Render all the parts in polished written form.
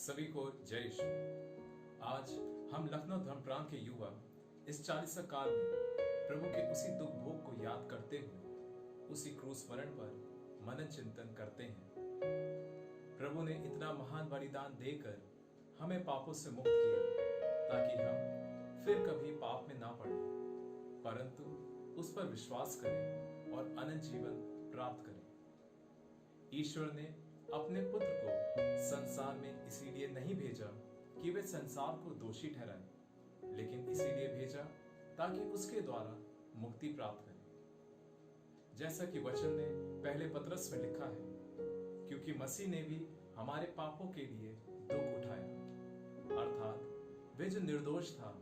सभी को जय यीशु। आज हम लखनऊ धर्म प्रांत के युवा इस 40 काल में प्रभु के उसी दुख भोग को याद करते हुए उसी क्रूस मरण पर मनन चिंतन करते हैं। प्रभु ने इतना महान बलिदान देकर हमें पापों से मुक्त किया ताकि हम फिर कभी पाप में ना पड़े, परंतु उस पर विश्वास करें और अनंत जीवन प्राप्त करें। ईश्वर ने अपने पुत्र को संसार में इसीलिए नहीं भेजा कि वे संसार को दोषी ठहराए, लेकिन इसीलिए भेजा ताकि उसके द्वारा मुक्ति प्राप्त करें। जैसा कि वचन ने पहले पतरस में लिखा है, क्योंकि मसीह ने भी हमारे पापों के लिए दुख उठाया, अर्थात वे जो निर्दोष था,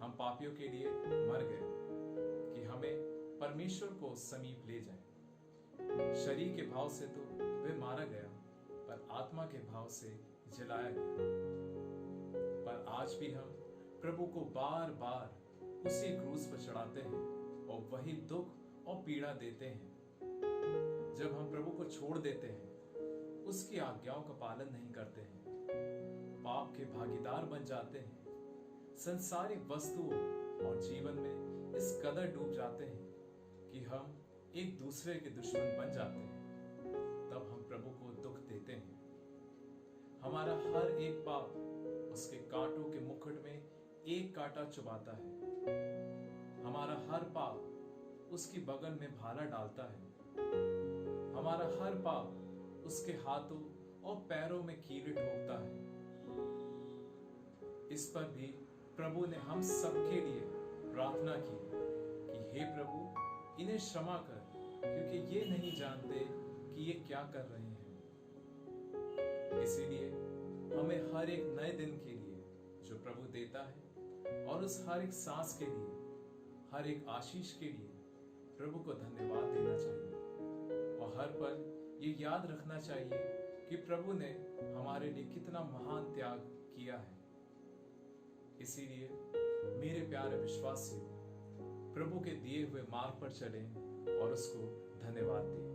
हम पापियों के लिए मर गए कि हमें परमेश्वर को समीप ले जाए। शरीर के भाव से तो वे मारा गया, पर आत्मा के भाव से जलाया गया। पर आज भी हम प्रभु को बार बार उसी क्रूस पर चढ़ाते हैं और वही दुख और पीड़ा देते हैं। जब हम प्रभु को छोड़ देते हैं, उसकी आज्ञाओं का पालन नहीं करते हैं, पाप के भागीदार बन जाते हैं, संसारिक वस्तुओं और जीवन में इस कदर डूब जाते हैं कि हम एक दूसरे के दुश्मन बन जाते हैं, तब हम प्रभु को दुख देते हैं। हमारा हर एक पाप उसके कांटों के मुकुट में एक कांटा चुभाता है। हमारा हर पाप उसकी बगल में भाला डालता है। हमारा हर पाप उसके हाथों और पैरों में कीड़े ठोकता है। इस पर भी प्रभु ने हम सबके लिए प्रार्थना की कि हे प्रभु, इन्हें क्षमा कर, क्योंकि ये नहीं जानते कि ये क्या कर रहे हैं। इसीलिए हमें हर एक नए दिन के लिए जो प्रभु देता है और उस हर एक सांस के लिए, हर एक आशीष के लिए प्रभु को धन्यवाद देना चाहिए और हर पल ये याद रखना चाहिए कि प्रभु ने हमारे लिए कितना महान त्याग किया है। इसीलिए मेरे प्यारे विश्वासियों, प्रभु के दिए हुए मार्ग पर चलें और उसको धन्यवाद दें।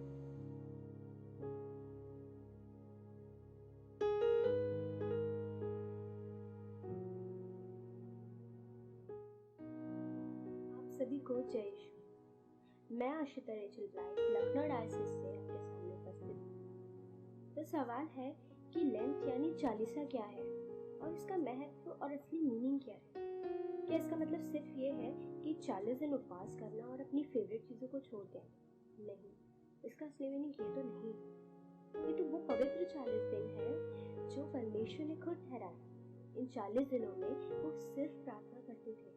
सभी को जय यीशु। मैं Ashita Rachel bright Lucknow diocese से आपके सामने उपस्थित हूँ। तो सवाल है कि लेंथ यानी चालीसा क्या है और इसका महत्व और असली मीनिंग क्या है। क्या इसका मतलब सिर्फ ये है कि 40 दिन उपवास करना और अपनी फेवरेट चीज़ों को छोड़ दें? नहीं, इसका असली मीनिंग ये तो नहीं। ये तो वो पवित्र 40 दिन है जो परमेश्वर ने खुद ठहराया। इन 40 दिनों में वो सिर्फ प्रार्थना करते थे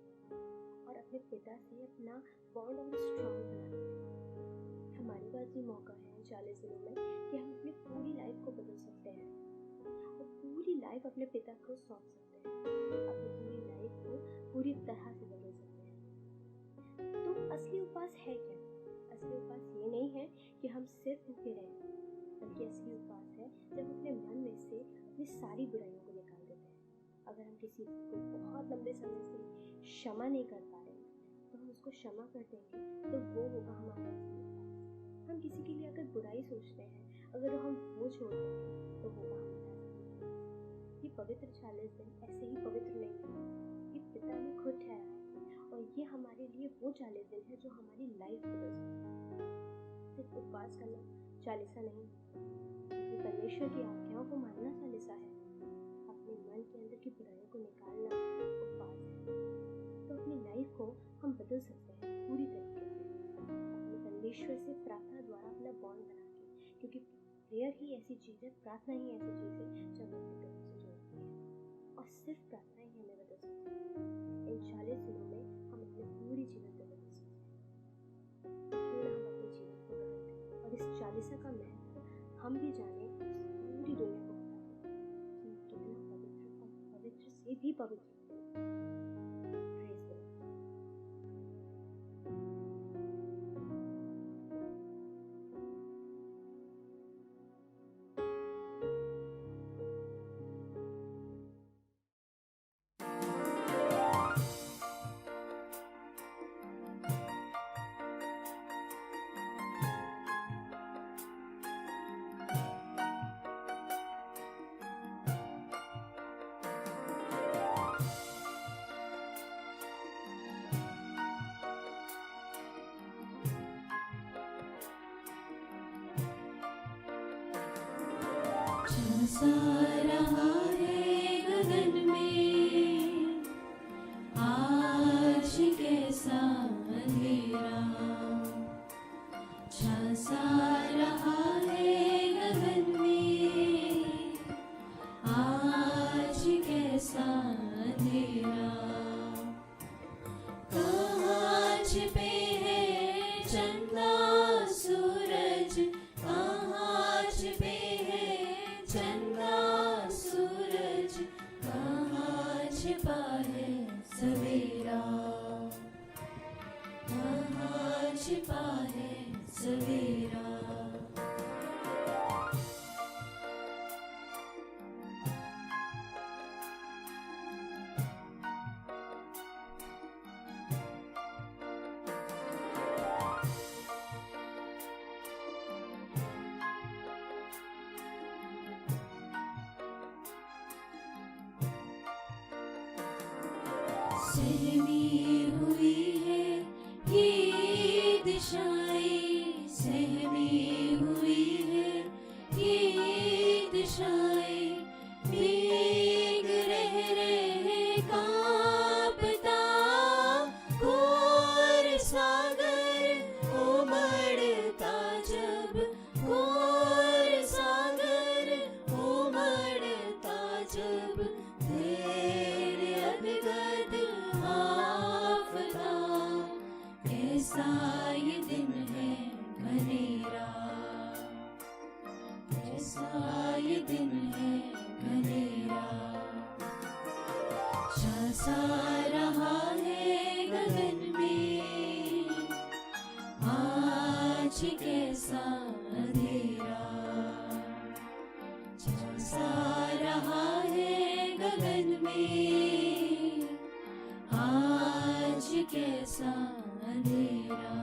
और अपने पिता से अपना बॉन्ड और स्ट्रॉन्ग बनाते थे। हमारे पास भी मौका है इन 40 दिनों में कि हम अपनी पूरी लाइफ को बदल सकते हैं और पूरी लाइफ अपने पिता को सौंप सकते हैं, अपनी पूरी लाइफ को पूरी तरह से बदल सकते हैं। तो असली उपवास है क्या? असली उपवास ये नहीं है कि हम सिर्फ भूखे रहें, बल्कि असली उपवास है जब अपने मन में से अपनी सारी बुराइयों को निकाल देते हैं। अगर हम किसी को बहुत लंबे समय से क्षमा नहीं कर पा रहे तो हम उसको क्षमा कर देंगे, तो वो होगा हमारा असली उपवास। हम किसी के लिए अगर बुराई सोचते हैं, अगर हम वो छोड़ देंगे, तो होगा हमारा असली उपवास। ये पवित्र 40 दिन ऐसे ही पवित्र नहीं है, ये पिता ने खुद ठहराया है और ये हमारे लिए वो 40 दिन है जो हमारी लाइफ बदल सकते हैं। सिर्फ उपवास करना चालीसा नहीं, क्योंकि परमेश्वर की आज्ञाओं को मानना चालीसा है। अपने मन के अंदर की बुराइयों को निकालना उपवास है। तो अपनी लाइफ को हम बदल सकते हैं पूरी तरीके से, अपने परमेश्वर से प्रार्थना द्वारा अपना बॉन्ड बना के, क्योंकि प्रेयर ही ऐसी चीज़ है, प्रार्थना ही ऐसी चीज़ है जो हमें अपने प्रभु से जोड़ती है और सिर्फ प्रार्थना ही हमें बदल सकती है। इन 40 दिनों में हम अपने पूरी जीवन को बदल सकते हैं। क्यों ना हम अपने जीवन को बदलते और इस चालीसा का महत्व हम भी जाने, पूरी दुनिया को बताएं कि कितना पवित्र और पवित्र से भी पवित्र झलसा रहा है गगन में, आज कैसा अंधेरा। झलसा रहा है गगन में, आज कैसा अंधेरा। कहाँ छिपे हैं चंदा सूरज, कहाँ छिपे हैं चंदा सूरज, कहाँ छिपा है सवेरा, कहाँ छिपा है सवेरा। सहमी हुई है ये दिशाएं, सहमी हुई है ये दिशाएं। मेघ रह रहे कांपता, घोर सागर उमड़ता जब, घोर सागर उमड़ता जब। धैर्य अनगद आफता, कैसा ये दिन है घनेरा, कैसा ये दिन है घनेरा। झलसा रहा है गगन में, आज कैसा अंधेरा। झलसा रहा है गगन में, आज कैसा अंधेरा।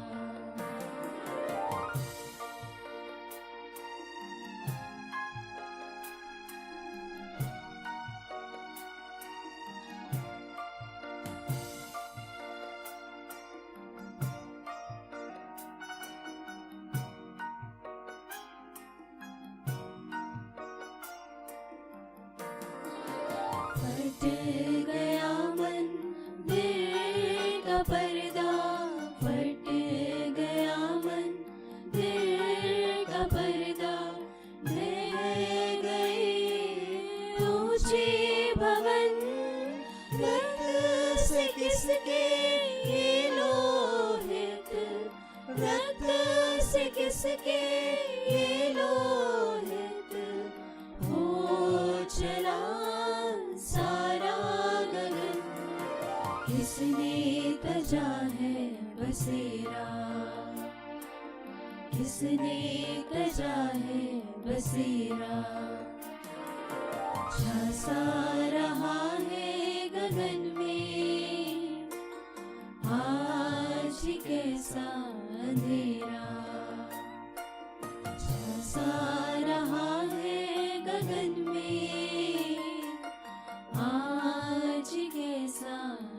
फट गया मंदिर का पर्दा, फट गया मंदिर का पर्दा। ढह गए ऊंचे भवन, रक्त से किसके ये लोहित, रक्त से किसके ये लोहित। हो चला सारा गगन, किसने तजा है बसेरा, किसने तजा है बसेरा। झलसा रहा है गगन में, आज कैसा अंधेरा। झलसा रहा है गगन में, आज कैसा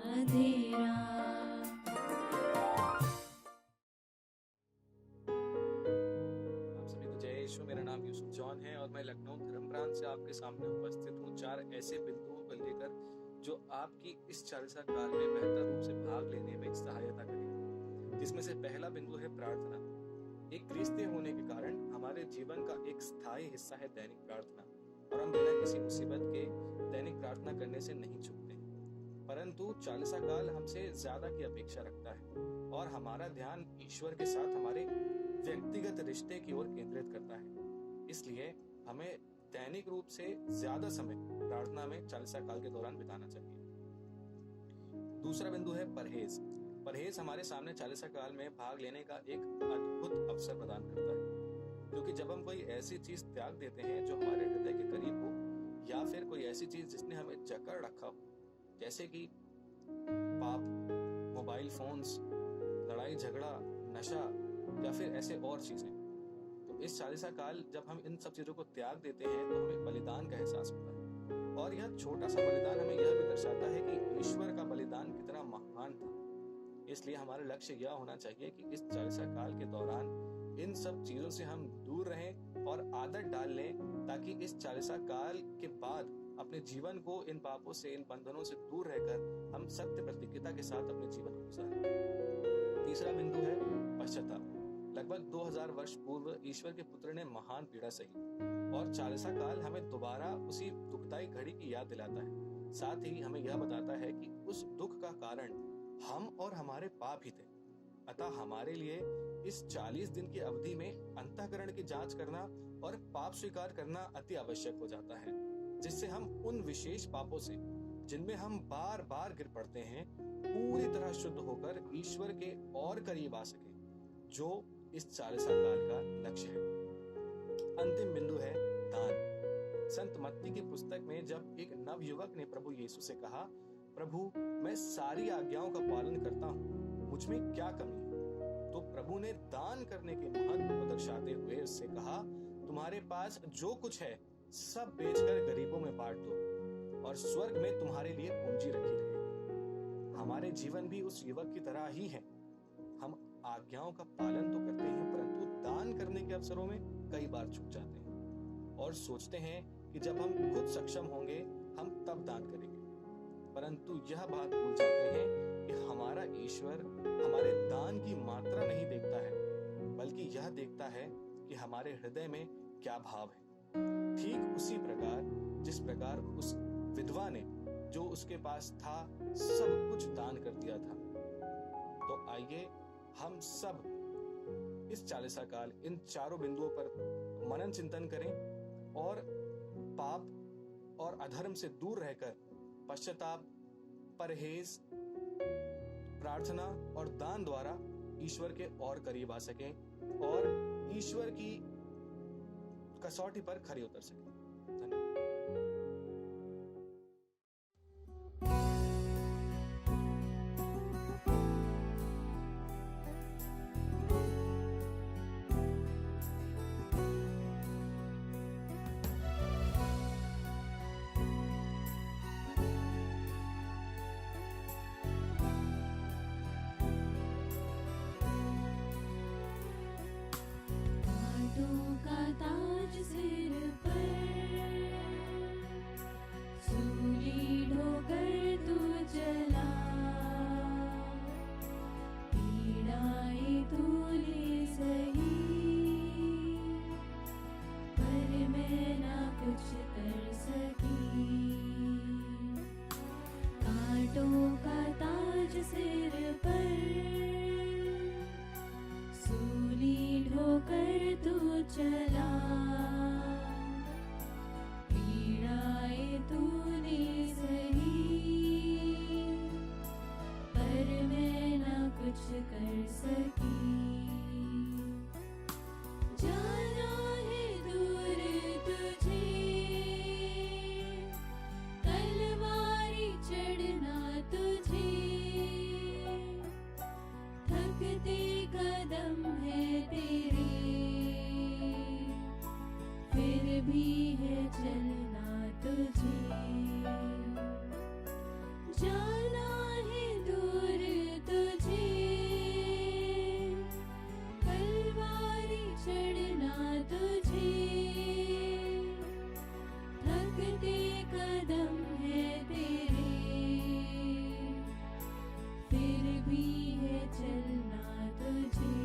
अंधेरा। आप सभी को जय यीशु। मेरा नाम यूसुफ जॉन है और मैं लखनऊ धर्म प्रांत से आपके सामने उपस्थित हूँ 4 ऐसे बिंदुओं को लेकर जो आपकी इस चालीसा काल में बेहतर रूप से भाग लेने में सहायता करेगी। जिसमें से पहला बिंदु है प्रार्थना। एक क्रिस्ती होने के कारण हमारे जीवन का एक स्थायी हिस्सा है दैनिक प्रार्थना, और हम बिना किसी मुसीबत के दैनिक प्रार्थना करने से नहीं चूकते। परंतु चालीसा काल हमसे ज्यादा की अपेक्षा रखता है और हमारा ध्यान ईश्वर के साथ हमारे व्यक्तिगत रिश्ते की ओर केंद्रित करता है। इसलिए हमें दैनिक रूप से ज्यादा समय प्रार्थना में चालीसा काल के दौरान बिताना चाहिए। दूसरा बिंदु है परहेज। परहेज हमारे सामने चालीसा काल में भाग लेने का एक अद्भुत अवसर प्रदान करता है, क्योंकि जब हम कोई ऐसी चीज त्याग देते हैं जो हमारे हृदय के करीब हो, या फिर कोई ऐसी चीज जिसने हमें जकड़ रखा हो, जैसे कि पाप, मोबाइल फोन्स, लड़ाई झगड़ा, नशा या फिर ऐसे और चीजें, तो इस चालीसा काल जब हम इन सब चीजों को त्याग देते हैं तो हमें बलिदान का एहसास होता है। और यह छोटा सा बलिदान हमें यह भी दर्शाता है कि ईश्वर का बलिदान कितना महान था। इसलिए हमारा लक्ष्य यह होना चाहिए कि इस चालीसा काल के दौरान इन सब चीजों से हम दूर रहें और आदत डाल लें, ताकि इस चालीसा काल के बाद अपने जीवन को इन पापों से, इन बंधनों से दूर रहकर हम सत्य प्रतिज्ञता के साथ अपने जीवन को गुजारें। तीसरा बिंदु है पश्चाताप। लगभग 2000 वर्ष पूर्व ईश्वर के पुत्र ने महान पीड़ा सही और चालीसा काल हमें दोबारा उसी दुखदायी घड़ी की याद दिलाता है। साथ ही हमें यह बताता है कि उस दुख का कारण हम और हमारे पाप ही थे। अतः हमारे लिए इस 40 दिन की अवधि में अंतःकरण की जांच करना और पाप स्वीकार करना अति आवश्यक हो जाता है, जिससे हम उन विशेष पापों से, जिनमें हम बार बार गिर पड़ते हैं, पूरी तरह शुद्ध होकर ईश्वर के और करीब आ सके, जो इस चालीसा काल का लक्ष्य है। अंतिम बिंदु है दान। संत मत्ती की पुस्तक में जब एक नवयुवक ने प्रभु यीशु से कहा, प्रभु मैं सारी आज्ञाओं का पालन करता हूँ, मुझ में क्या कमी है, तो प्रभु ने दान करने के महत्व को दर्शाते हुए उससे कहा, तुम्हारे पास जो कुछ है सब बेचकर गरीबों में बांट दो और स्वर्ग में तुम्हारे लिए पूंजी रखी रहेगी। हमारे जीवन भी उस युवक की तरह ही है। हम आज्ञाओं का पालन तो करते हैं, परंतु दान करने के अवसरों में कई बार चूक जाते हैं और सोचते हैं कि जब हम खुद सक्षम होंगे हम तब दान करेंगे, परंतु यह बात भूल जाते हैं कि हमारा ईश्वर हमारे दान की मात्रा नहीं देखता है, बल्कि यह देखता है कि हमारे हृदय में क्या भाव है। ठीक उसी प्रकार जिस प्रकार उस विधवा ने जो उसके पास था सब कुछ दान कर दिया था। तो आइए हम सब इस चालीसा काल इन चारों बिंदुओं पर मनन चिंतन करें और पाप और अधर्म से दूर रहकर पश्चाताप, परहेज, प्रार्थना और दान द्वारा ईश्वर के और करीब आ सकें और ईश्वर की कसौटी पर खरे उतर सकें। कांटों का ताज सिर पर, सूली ढोकर तू चला, पीड़ाएं तूने सही, पर मैं ना कुछ कर सकी। कांटों का ताज सिर पर, सूली ढोकर तू चला, पीड़ाएं तूने सही, पर मैं ना कुछ कर सकी। जाना है दूर तुझे, तलवारी चढ़ना तुझे, थकते कदम है तेरे, फिर भी है चलना तुझे। जाना है दूर तुझे, तलवारी चढ़ना तुझे, थकते कदम है तेरे, फिर भी है चलना तुझे।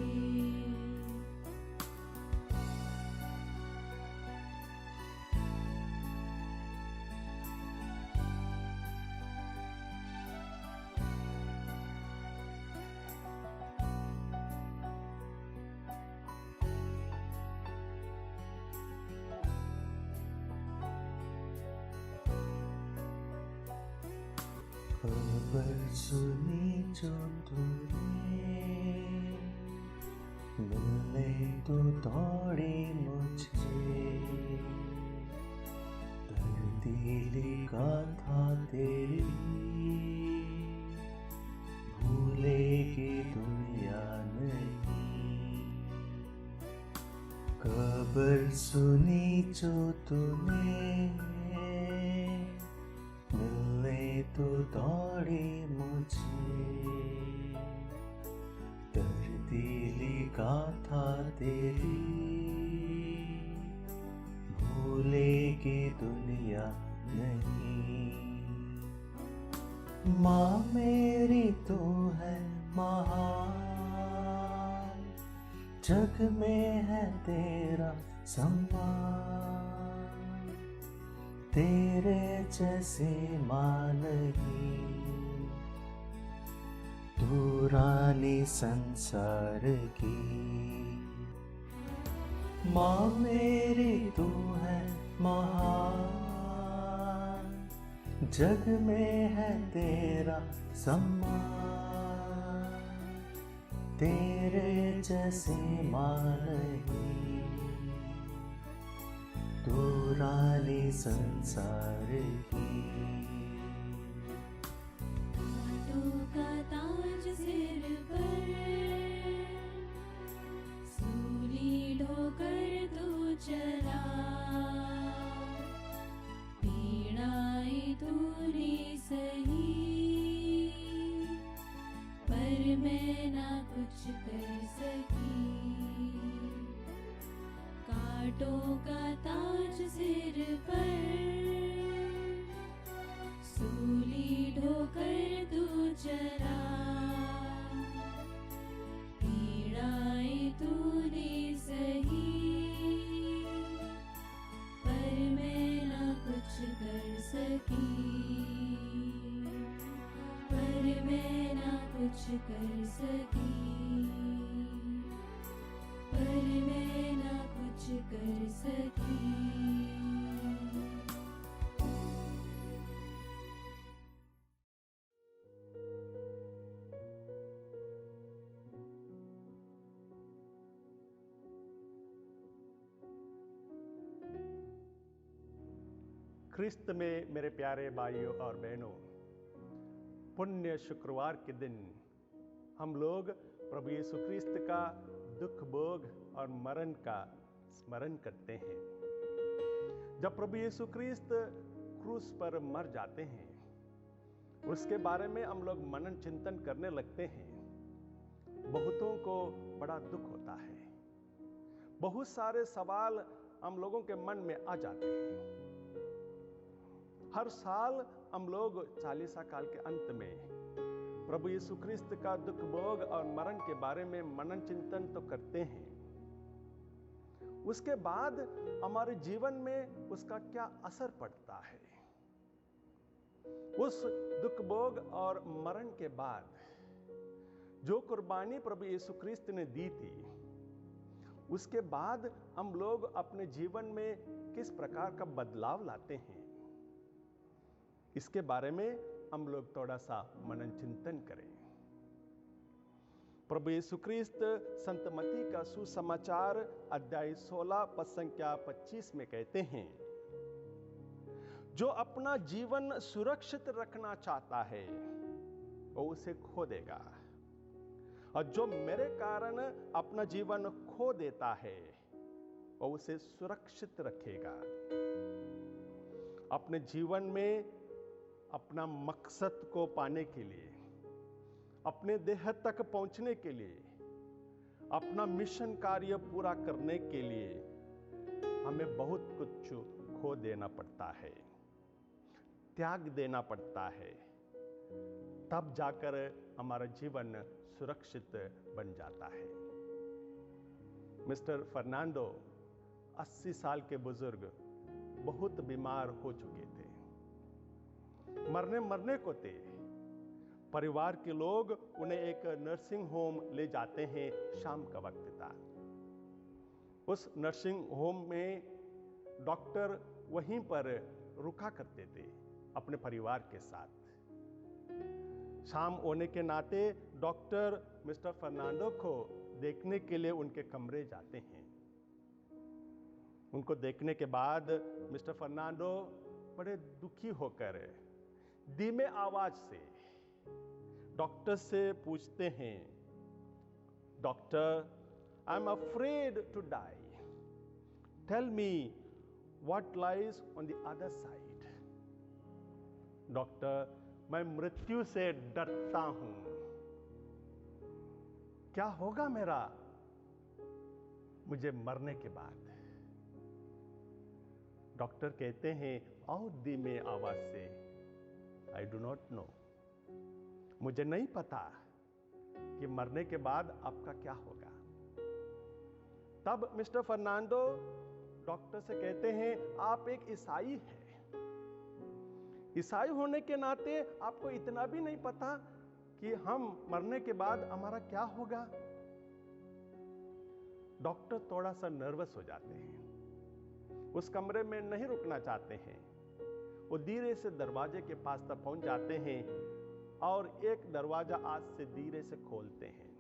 खबर सुनी जो तूने, मिलने तो दौड़े मुझे, धरती लिखा था तेरी, भूलेगी दुनिया नहीं। खबर सुनी जो तूने, मिलने तो दौड़े मुझे, रेतीली गाथा तेरी भूलेगी दुनिया नहीं। माँ मेरी तू है महान, जग में है तेरा सम्मान, तेरे जैसे माँ नहीं, तू रानी संसार की। माँ मेरी तू है महान, जग में है तेरा सम्मान, तेरे जैसे माँ नहीं, तू रानी संसार की। कांटों का ताज सिर पर, सूली ढोकर तू चला, पीड़ाएं तूने सही, पर मैं ना कुछ कर सकी। कांटों का ताज सिर पर, सूली ढोकर तू चला, पीड़ाएं तूने सही, पर मैं ना कुछ कर सकी, पर मैं ना कुछ कर सकी, पर मैं ना कुछ कर सकी। ख्रिस्त में मेरे प्यारे भाइयों और बहनों, पुण्य शुक्रवार के दिन हम लोग प्रभु यीशु ख्रिस्त का दुख भोग और मरण का स्मरण करते हैं। जब प्रभु यीशु ख्रिस्त क्रूस पर मर जाते हैं, उसके बारे में हम लोग मनन चिंतन करने लगते हैं। बहुतों को बड़ा दुख होता है, बहुत सारे सवाल हम लोगों के मन में आ जाते हैं। हर साल हम लोग चालीसा काल के अंत में प्रभु यीशु ख्रिस्त का दुख भोग और मरण के बारे में मनन चिंतन तो करते हैं। उसके बाद हमारे जीवन में उसका क्या असर पड़ता है। उस दुख भोग और मरण के बाद जो कुर्बानी प्रभु यीशु ख्रिस्त ने दी थी, उसके बाद हम लोग अपने जीवन में किस प्रकार का बदलाव लाते हैं, इसके बारे में हम लोग थोड़ा सा मनन चिंतन करें। प्रभु यीशु ख्रिस्त संत मत्ती का सुसमाचार अध्याय 16 पद संख्या 25 में कहते हैं, जो अपना जीवन सुरक्षित रखना चाहता है वो उसे खो देगा, और जो मेरे कारण अपना जीवन खो देता है वो उसे सुरक्षित रखेगा। अपने जीवन में अपना मकसद को पाने के लिए, अपने देह तक पहुंचने के लिए, अपना मिशन कार्य पूरा करने के लिए हमें बहुत कुछ खो देना पड़ता है, त्याग देना पड़ता है। तब जाकर हमारा जीवन सुरक्षित बन जाता है। मिस्टर फर्नांडो 80 साल के बुजुर्ग बहुत बीमार हो चुके थे, मरने को थे। परिवार के लोग उन्हें एक नर्सिंग होम ले जाते हैं। शाम का वक्त था। उस नर्सिंग होम में डॉक्टर वहीं पर रुका करते थे अपने परिवार के साथ। शाम होने के नाते डॉक्टर मिस्टर फर्नांडो को देखने के लिए उनके कमरे जाते हैं। उनको देखने के बाद मिस्टर फर्नांडो बड़े दुखी होकर धीमे आवाज से डॉक्टर से पूछते हैं, doctor, I am afraid to die, tell me what lies on the other side. Doctor, मैं मृत्यु से डरता हूं। क्या होगा मेरा मुझे मरने के बाद? डॉक्टर कहते हैं और धीमे आवाज से, आई डू नॉट नो, मुझे नहीं पता कि मरने के बाद आपका क्या होगा। तब मिस्टर फर्नांडो डॉक्टर से कहते हैं, आप एक ईसाई हैं, ईसाई होने के नाते आपको इतना भी नहीं पता कि हम मरने के बाद हमारा क्या होगा? डॉक्टर थोड़ा सा नर्वस हो जाते हैं, उस कमरे में नहीं रुकना चाहते हैं। वो धीरे से दरवाजे के पास तक पहुंच जाते हैं और एक दरवाजा आज से धीरे से खोलते हैं।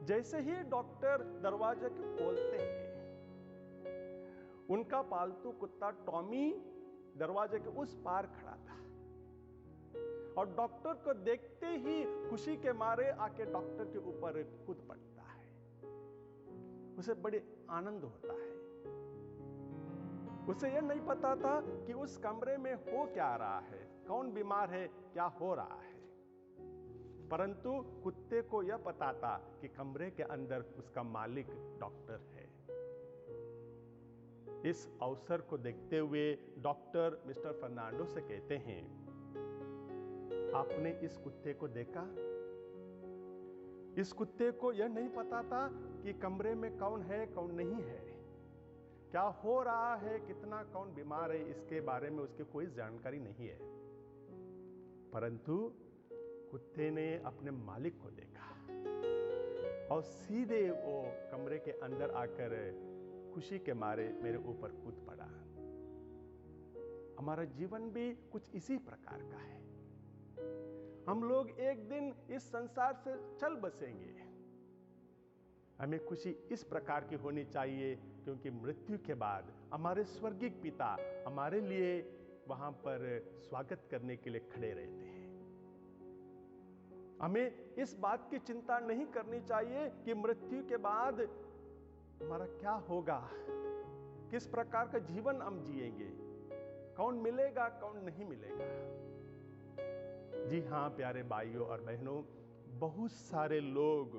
जैसे ही डॉक्टर दरवाजे को खोलते हैं, उनका पालतू कुत्ता टॉमी दरवाजे के उस पार खड़ा था और डॉक्टर को देखते ही खुशी के मारे आके डॉक्टर के ऊपर कूद पड़ता है। उसे बड़े आनंद होता है। उसे यह नहीं पता था कि उस कमरे में हो क्या रहा है, कौन बीमार है, क्या हो रहा है। परंतु कुत्ते को यह पता था कि कमरे के अंदर उसका मालिक डॉक्टर है। इस अवसर को देखते हुए डॉक्टर मिस्टर फर्नांडो से कहते हैं, आपने इस कुत्ते को देखा? इस कुत्ते को यह नहीं पता था कि कमरे में कौन है, कौन नहीं है, क्या हो रहा है, कितना कौन बीमार है, इसके बारे में उसकी कोई जानकारी नहीं है। परंतु कुत्ते ने अपने मालिक को देखा और सीधे वो कमरे के अंदर आकर खुशी के मारे मेरे ऊपर कूद पड़ा। हमारा जीवन भी कुछ इसी प्रकार का है। हम लोग एक दिन इस संसार से चल बसेंगे। हमें खुशी इस प्रकार की होनी चाहिए, क्योंकि मृत्यु के बाद हमारे स्वर्गीय पिता हमारे लिए वहां पर स्वागत करने के लिए खड़े रहते हैं। हमें इस बात की चिंता नहीं करनी चाहिए कि मृत्यु के बाद हमारा क्या होगा, किस प्रकार का जीवन हम जिएंगे, कौन मिलेगा, कौन नहीं मिलेगा। जी हाँ प्यारे भाइयों और बहनों, बहुत सारे लोग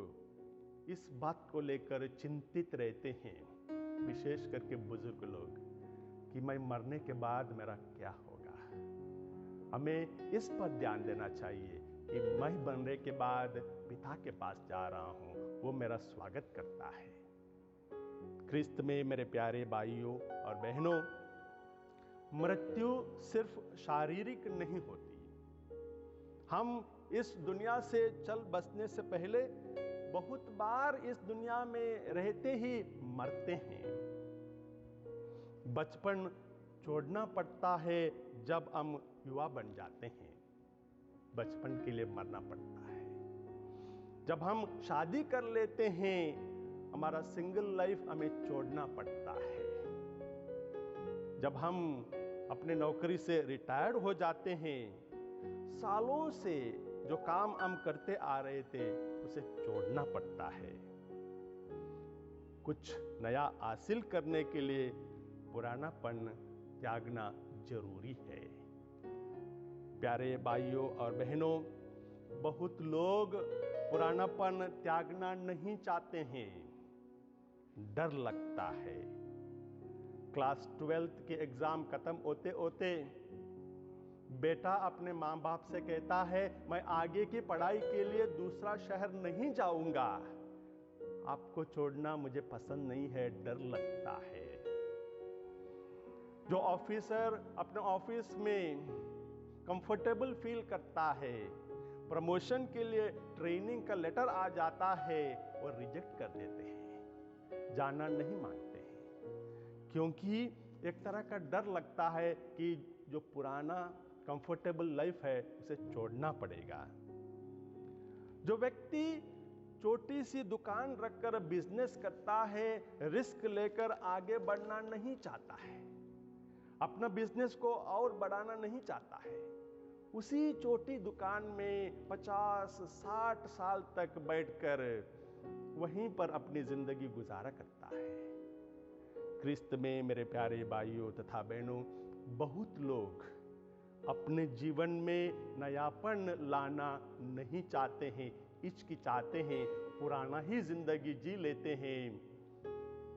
इस बात को लेकर चिंतित रहते हैं, विशेष करके बुजुर्ग लोग, कि मैं मरने के बाद मेरा क्या होगा। हमें इस पर ध्यान देना चाहिए कि मैं मरने के बाद पिता के पास जा रहा हूं, वो मेरा स्वागत करता है। क्रिस्त में मेरे प्यारे भाइयों और बहनों, मृत्यु सिर्फ शारीरिक नहीं होती। हम इस दुनिया से चल बसने से पहले बहुत बार इस दुनिया में रहते ही मरते हैं। बचपन छोड़ना पड़ता है जब हम युवा बन जाते हैं, बचपन के लिए मरना पड़ता है। जब हम शादी कर लेते हैं, हमारा सिंगल लाइफ हमें छोड़ना पड़ता है। जब हम अपने नौकरी से रिटायर्ड हो जाते हैं, सालों से जो काम हम करते आ रहे थे उसे छोड़ना पड़ता है। कुछ नया हासिल करने के लिए पुरानापन त्यागना जरूरी है। प्यारे भाइयों और बहनों, बहुत लोग पुरानापन त्यागना नहीं चाहते हैं, डर लगता है। क्लास 12th के एग्जाम खत्म होते होते बेटा अपने माँ बाप से कहता है, मैं आगे की पढ़ाई के लिए दूसरा शहर नहीं जाऊंगा, आपको छोड़ना मुझे पसंद नहीं है, डर लगता है। जो ऑफिसर अपने ऑफिस में कंफर्टेबल फील करता है, प्रमोशन के लिए ट्रेनिंग का लेटर आ जाता है, वो रिजेक्ट कर देते हैं, जाना नहीं मानते हैं, क्योंकि एक तरह का डर लगता है कि जो पुराना कंफर्टेबल लाइफ है उसे छोड़ना पड़ेगा। जो व्यक्ति छोटी सी दुकान रखकर बिजनेस करता है, रिस्क लेकर आगे बढ़ना नहीं चाहता है, अपना बिजनेस को और बढ़ाना नहीं चाहता है, उसी छोटी दुकान में 50-60 साल तक बैठकर वहीं पर अपनी जिंदगी गुजारा करता है। क्रिस्त में मेरे प्यारे भाइयों तथा बहनों, बहुत लोग अपने जीवन में नयापन लाना नहीं चाहते हैं, हिचकिचाते हैं, पुराना ही जिंदगी जी लेते हैं।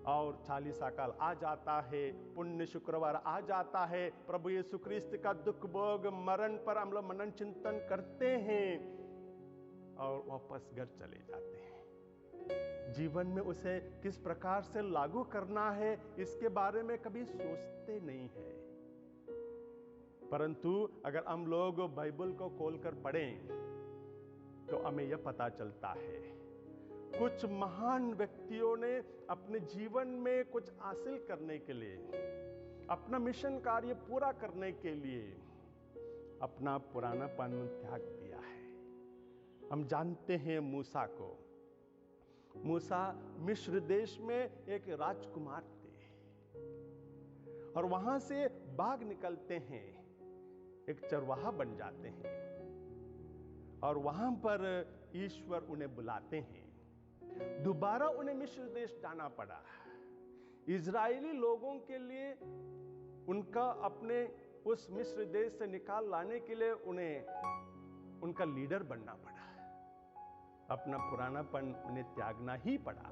और 40 काल आ जाता है, पुण्य शुक्रवार आ जाता है, प्रभु यीशु क्रिस्त का दुख भोग मरण पर हम लोग मनन चिंतन करते हैं और वापस घर चले जाते हैं। जीवन में उसे किस प्रकार से लागू करना है इसके बारे में कभी सोचते नहीं है। परंतु अगर हम लोग बाइबल को खोलकर पढ़ें तो हमें यह पता चलता है कुछ महान व्यक्तियों ने अपने जीवन में कुछ हासिल करने के लिए, अपना मिशन कार्य पूरा करने के लिए अपना पुरानापन त्याग दिया है। हम जानते हैं मूसा को। मूसा मिस्र देश में एक राजकुमार थे और वहां से भाग निकलते हैं, एक चरवाहा बन जाते हैं और वहां पर ईश्वर उन्हें बुलाते हैं। दोबारा उन्हें मिस्र देश जाना पड़ा। इजरायली लोगों के लिए उनका अपने उस मिस्र देश से निकाल लाने के लिए उन्हें उनका लीडर बनना पड़ा। अपना पुरानापन उन्हें त्यागना ही पड़ा।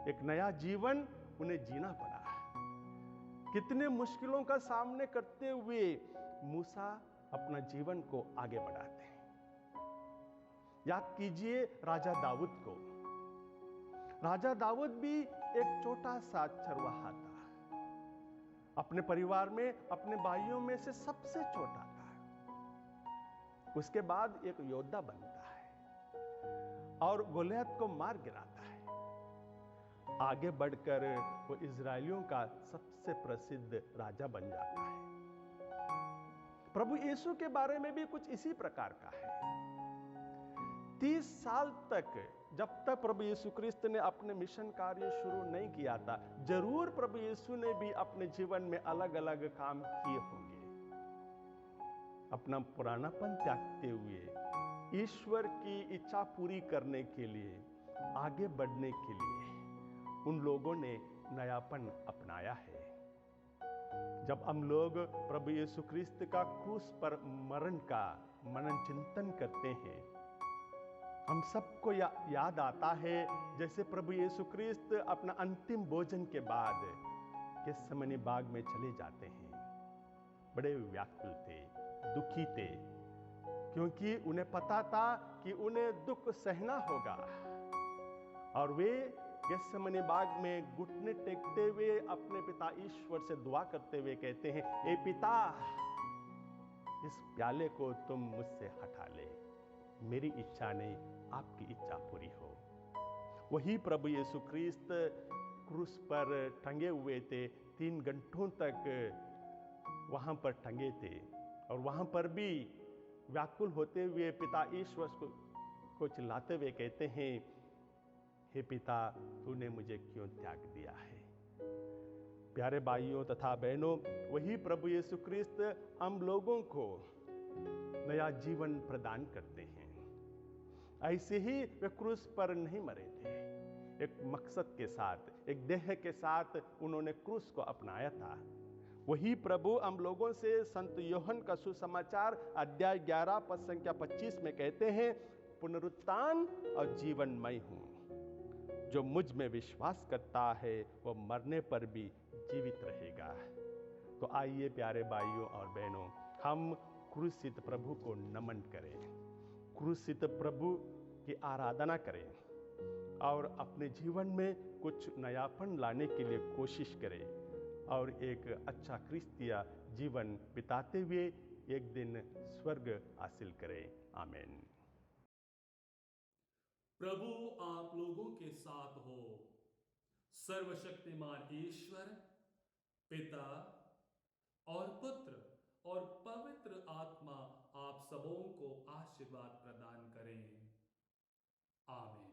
एक नया जीवन उन्हें जीना पड़ा। कितने मुश्किलों का सामने करते हुए मूसा अपना जीवन को आगे बढ़ाते हैं। याद कीजिए राजा दाऊद को। राजा दाऊद भी एक छोटा सा चरवाहा था। अपने परिवार में अपने भाइयों में से सबसे छोटा था। उसके बाद एक योद्धा बनता है और गोलियत को मार गिराता है। आगे बढ़कर वो इजरायलियों का सबसे प्रसिद्ध राजा बन जाता है। प्रभु यीशु के बारे में भी कुछ इसी प्रकार का है। 30 साल तक, जब तक प्रभु यीशु क्रिस्त ने अपने मिशन कार्य शुरू नहीं किया था, जरूर प्रभु यीशु ने भी अपने जीवन में अलग अलग काम किए होंगे। अपना पुरानापन त्यागते हुए ईश्वर की इच्छा पूरी करने के लिए, आगे बढ़ने के लिए उन लोगों ने नयापन अपनाया है। जब हम लोग प्रभु यीशु क्रिस्त का क्रूस पर मरण का मनन चिंतन करते हैं, हम सबको याद आता है जैसे प्रभु यीशु क्रिस्त अपना अंतिम भोजन के बाद गेत्सेमनी बाग में चले जाते हैं। बड़े व्याकुल थे, दुखी थे, क्योंकि उन्हें पता था कि उन्हें दुख सहना होगा। और वे गेत्सेमनी बाग में घुटने टेकते हुए अपने पिता ईश्वर से दुआ करते हुए कहते हैं, ए पिता, इस प्याले को तुम मुझसे हटा ले, मेरी इच्छा नहीं, आपकी इच्छा पूरी हो। वही प्रभु यीशु क्रिस्त क्रूस पर टंगे हुए थे। 3 घंटों तक वहां पर टंगे थे और वहां पर भी व्याकुल होते हुए पिता ईश्वर को चिल्लाते हुए कहते हैं, हे पिता, तूने मुझे क्यों त्याग दिया है। प्यारे भाइयों तथा बहनों, वही प्रभु यीशु क्रिस्त हम लोगों को नया जीवन प्रदान करते हैं। ऐसे ही वे क्रूस पर नहीं मरे थे। एक मकसद के साथ, एक देह के साथ उन्होंने क्रूस को अपनाया था। वही प्रभु हम लोगों से संत यूहन्ना का सुसमाचार अध्याय 11 पद संख्या 25 में कहते हैं, पुनरुत्थान और जीवन मैं हूं। जो मुझ में विश्वास करता है वो मरने पर भी जीवित रहेगा। तो आइए प्यारे भाइयों और बहनों, हम क्रूसित प्रभु को नमन करें, क्रूसित प्रभु की आराधना करें और अपने जीवन में कुछ नयापन लाने के लिए कोशिश करें और एक अच्छा क्रिस्तीय जीवन बिताते हुए एक दिन स्वर्ग हासिल करें। आमीन। प्रभु आप लोगों के साथ हो। सर्वशक्तिमान ईश्वर पिता और पुत्र और पवित्र आत्मा आप सबों को आशीर्वाद प्रदान करें। आमीन।